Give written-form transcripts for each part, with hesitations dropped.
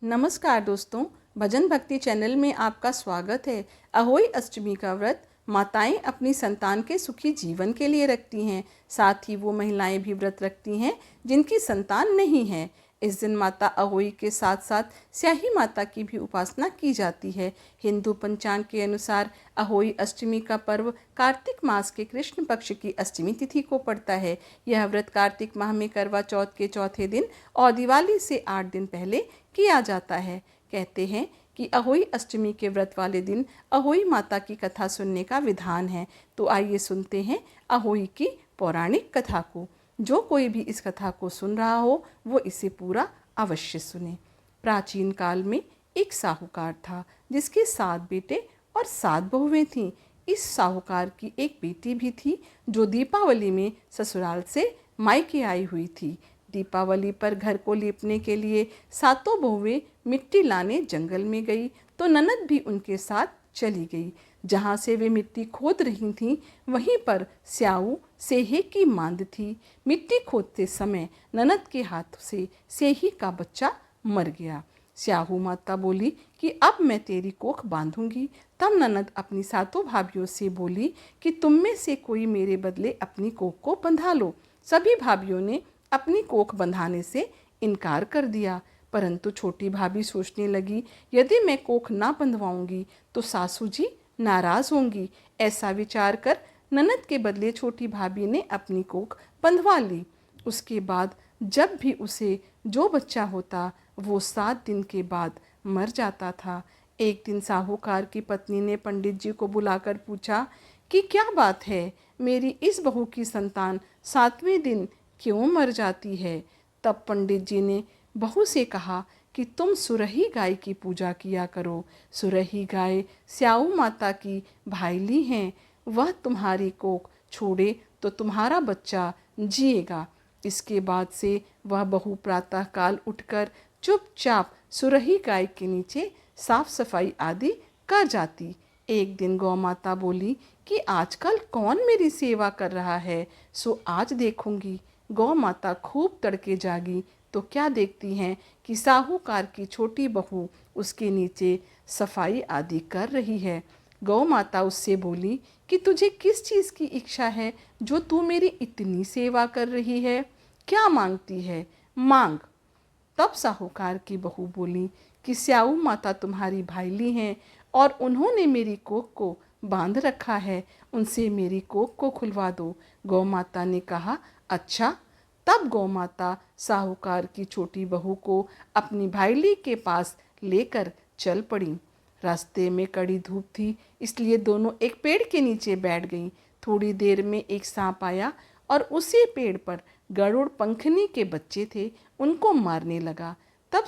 नमस्कार दोस्तों, भजन भक्ति चैनल में आपका स्वागत है। अहोई अष्टमी का व्रत माताएं अपनी संतान के सुखी जीवन के लिए रखती हैं। साथ ही वो महिलाएं भी व्रत रखती हैं जिनकी संतान नहीं है। इस दिन माता अहोई के साथ साथ स्याही माता की भी उपासना की जाती है। हिंदू पंचांग के अनुसार अहोई अष्टमी का पर्व कार्तिक मास के कृष्ण पक्ष की अष्टमी तिथि को पड़ता है। यह व्रत कार्तिक माह में करवा चौथ के चौथे दिन और दिवाली से 8 दिन पहले किया जाता है। कहते हैं कि अहोई अष्टमी के व्रत वाले दिन अहोई माता की कथा सुनने का विधान है। तो आइए सुनते हैं अहोई की पौराणिक कथा को। जो कोई भी इस कथा को सुन रहा हो वो इसे पूरा अवश्य सुने। प्राचीन काल में एक साहूकार था जिसके 7 बेटे और 7 बहुएं थीं। इस साहूकार की एक बेटी भी थी जो दीपावली में ससुराल से मायके आई हुई थी। दीपावली पर घर को लीपने के लिए 7 बहुएं मिट्टी लाने जंगल में गई तो ननद भी उनके साथ चली गई। जहाँ से वे मिट्टी खोद रही थीं वहीं पर स्याऊ सेहे की मांद थी। मिट्टी खोदते समय ननद के हाथ से सेही का बच्चा मर गया। स्याहू माता बोली कि अब मैं तेरी कोख बांधूंगी। तब ननद अपनी 7 भाभियों से बोली कि तुम में से कोई मेरे बदले अपनी कोख को बंधा लो। सभी भाभियों ने अपनी कोख बंधाने से इनकार कर दिया, परंतु छोटी भाभी सोचने लगी यदि मैं कोख ना बंधवाऊंगी तो सासू जी नाराज होंगी। ऐसा विचार कर ननद के बदले छोटी भाभी ने अपनी कोख बंधवा ली। उसके बाद जब भी उसे जो बच्चा होता वो 7 दिन के बाद मर जाता था। एक दिन साहूकार की पत्नी ने पंडित जी को बुलाकर पूछा कि क्या बात है, मेरी इस बहू की संतान 7वें दिन क्यों मर जाती है। तब पंडित जी ने बहू से कहा कि तुम सुरही गाय की पूजा किया करो। सुरही गाय स्याऊ माता की भाईली हैं। वह तुम्हारी कोख छोड़े तो तुम्हारा बच्चा जिएगा। इसके बाद से वह बहू प्रातःकाल उठकर चुपचाप सुरही गाय के नीचे साफ सफाई आदि कर जाती। एक दिन गौ माता बोली कि आजकल कौन मेरी सेवा कर रहा है, सो आज देखूंगी। गौ माता खूब तड़के जागी तो क्या देखती हैं कि साहूकार की छोटी बहू उसके नीचे सफाई आदि कर रही है। गौ माता उससे बोली कि तुझे किस चीज़ की इच्छा है जो तू मेरी इतनी सेवा कर रही है, क्या मांगती है, मांग। तब साहूकार की बहू बोली कि स्याऊ माता तुम्हारी भाईली हैं और उन्होंने मेरी कोख को बांध रखा है, उनसे मेरी कोख को खुलवा दो। गौ माता ने कहा अच्छा। तब गौ माता साहूकार की छोटी बहू को अपनी भाईली के पास लेकर चल पड़ी। रास्ते में कड़ी धूप थी इसलिए दोनों एक पेड़ के नीचे बैठ गईं। थोड़ी देर में एक सांप आया और उसी पेड़ पर गरुड़ पंखनी के बच्चे थे, उनको मारने लगा। तब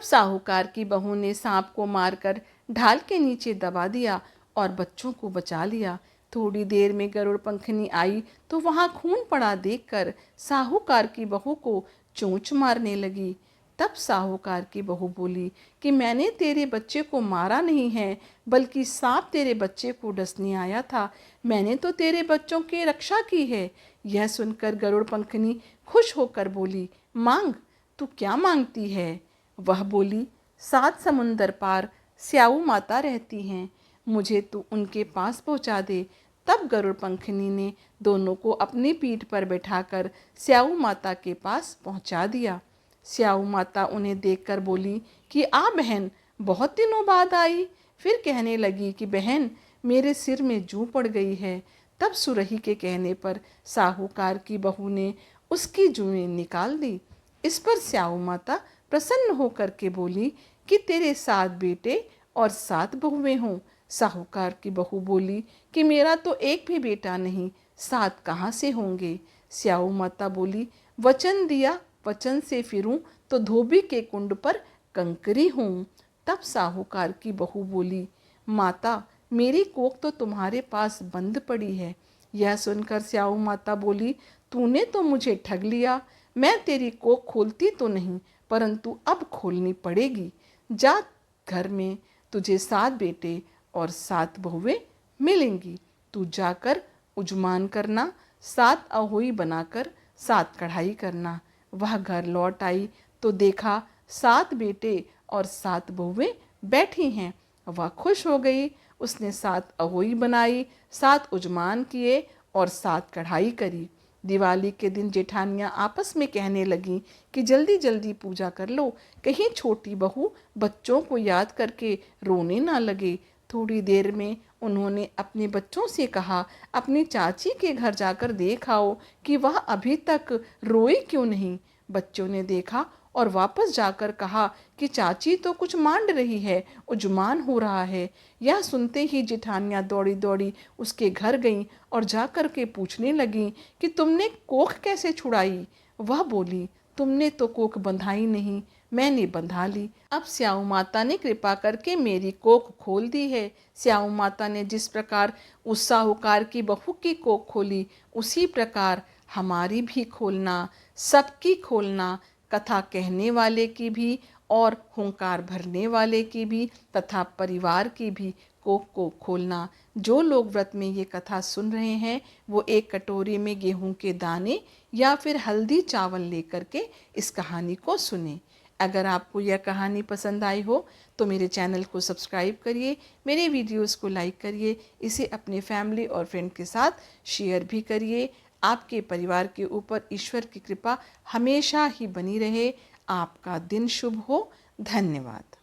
साहूकार की बहू ने सांप को मारकर ढाल के नीचे दबा दिया और बच्चों को बचा लिया। थोड़ी देर में गरुड़ पंखनी आई तो वहां खून पड़ा देखकर साहूकार की बहू को चोंच मारने लगी। तब साहूकार की बहू बोली कि मैंने तेरे बच्चे को मारा नहीं है, बल्कि सांप तेरे बच्चे को डसने आया था। मैंने तो तेरे बच्चों की रक्षा की है। यह सुनकर गरुड़ पंखनी खुश होकर बोली, मांग, तू क्या मांगती है। वह बोली, 7 समुंदर पार स्याऊ माता रहती हैं, मुझे तू उनके पास पहुंचा दे। तब गरुड़ पंखनी ने दोनों को अपनी पीठ पर बैठाकर स्याऊ माता के पास पहुंचा दिया। स्याऊ माता उन्हें देखकर बोली कि आ बहन, बहुत दिनों बाद आई। फिर कहने लगी कि बहन, मेरे सिर में जूं पड़ गई है। तब सुरही के कहने पर साहूकार की बहू ने उसकी जुएं निकाल दी। इस पर स्याऊ माता प्रसन्न होकर के बोली कि तेरे 7 बेटे और 7 बहुएं हों। साहूकार की बहू बोली कि मेरा तो एक भी बेटा नहीं, 7 कहाँ से होंगे। स्याऊ माता बोली, वचन दिया, वचन से फिरूं तो धोबी के कुंड पर कंकरी हूँ। तब साहूकार की बहू बोली, माता, मेरी कोख तो तुम्हारे पास बंद पड़ी है। यह सुनकर स्याऊ माता बोली, तूने तो मुझे ठग लिया। मैं तेरी कोख खोलती तो नहीं, परंतु अब खोलनी पड़ेगी। जा, घर में तुझे 7 बेटे और 7 बहुएं मिलेंगी। तू जाकर उजमान करना, 7 अहोई बनाकर 7 कढ़ाई करना। वह घर लौट आई तो देखा 7 बेटे और 7 बहुएं बैठी हैं। वह खुश हो गई। उसने 7 अहोई बनाई, 7 उजमान किए और 7 कढ़ाई करी। दिवाली के दिन जेठानियां आपस में कहने लगीं कि जल्दी जल्दी पूजा कर लो, कहीं छोटी बहू बच्चों को याद करके रोने ना लगे। थोड़ी देर में उन्होंने अपने बच्चों से कहा, अपनी चाची के घर जाकर देख आओ कि वह अभी तक रोई क्यों नहीं। बच्चों ने देखा और वापस जाकर कहा कि चाची तो कुछ मांड रही है, उजमान हो रहा है। यह सुनते ही जेठानियां दौड़ी दौड़ी उसके घर गईं और जाकर के पूछने लगीं कि तुमने कोख कैसे छुड़ाई। वह बोली, तुमने तो कोख बंधाई नहीं, मैंने बंधा ली। अब स्याऊ माता ने कृपा करके मेरी कोख खोल दी है। स्याऊ माता ने जिस प्रकार उस साहूकार की बहू की कोख खोली, उसी प्रकार हमारी भी खोलना, सबकी खोलना, कथा कहने वाले की भी और हुंकार भरने वाले की भी तथा परिवार की भी कोख को खोलना। जो लोग व्रत में ये कथा सुन रहे हैं वो एक कटोरी में गेहूं के दाने या फिर हल्दी चावल लेकर के इस कहानी को सुने। अगर आपको यह कहानी पसंद आई हो तो मेरे चैनल को सब्सक्राइब करिए, मेरे वीडियोस को लाइक करिए, इसे अपने फैमिली और फ्रेंड के साथ शेयर भी करिए। आपके परिवार के ऊपर ईश्वर की कृपा हमेशा ही बनी रहे। आपका दिन शुभ हो। धन्यवाद।